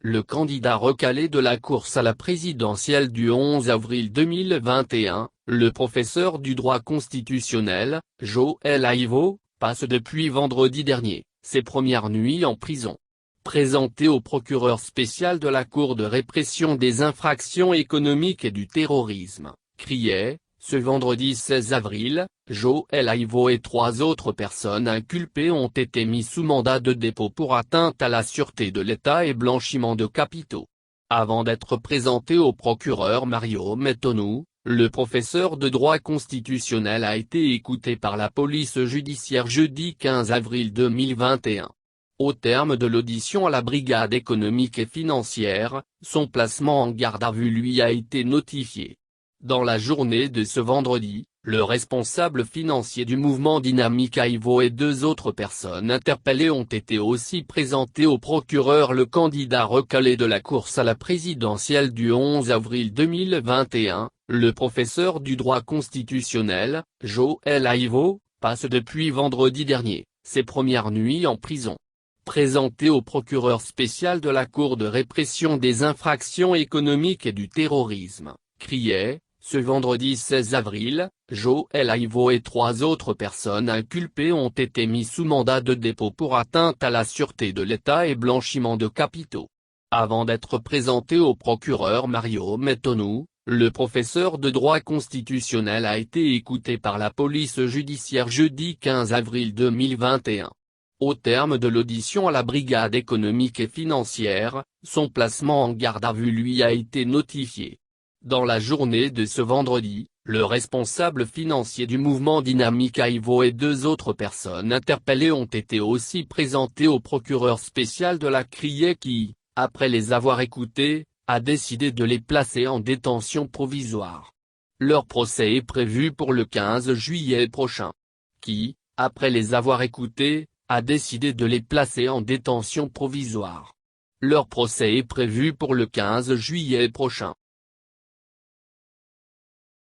le candidat recalé de la course à la présidentielle du 11 avril 2021, le professeur du droit constitutionnel, Joël Aivo, passe depuis vendredi dernier ses premières nuits en prison. Présenté au procureur spécial de la Cour de répression des infractions économiques et du terrorisme, CRIET, ce vendredi 16 avril, Joël Aivo et 3 autres personnes inculpées ont été mis sous mandat de dépôt pour atteinte à la sûreté de l'État et blanchiment de capitaux. Avant d'être présenté au procureur Mario Metonou, le professeur de droit constitutionnel a été écouté par la police judiciaire jeudi 15 avril 2021. Au terme de l'audition à la brigade économique et financière, son placement en garde à vue lui a été notifié. Dans la journée de ce vendredi, le responsable financier du mouvement Dynamique Aivo et 2 autres personnes interpellées ont été aussi présentés au procureur. Le candidat recalé de la course à la présidentielle du 11 avril 2021, le professeur du droit constitutionnel, Joël Aivo, passe depuis vendredi dernier ses premières nuits en prison. Présenté au procureur spécial de la Cour de répression des infractions économiques et du terrorisme, CRIET, ce vendredi 16 avril, Joël Aivo et 3 autres personnes inculpées ont été mis sous mandat de dépôt pour atteinte à la sûreté de l'État et blanchiment de capitaux. Avant d'être présenté au procureur Mario Metonou, le professeur de droit constitutionnel a été écouté par la police judiciaire jeudi 15 avril 2021. Au terme de l'audition à la brigade économique et financière, son placement en garde à vue lui a été notifié. Dans la journée de ce vendredi, le responsable financier du mouvement Dynamique Aivo et 2 autres personnes interpellées ont été aussi présentés au procureur spécial de la CRIET qui, après les avoir écoutés, a décidé de les placer en détention provisoire. Leur procès est prévu pour le 15 juillet prochain. Qui, après les avoir écoutés, a décidé de les placer en détention provisoire. Leur procès est prévu pour le 15 juillet prochain.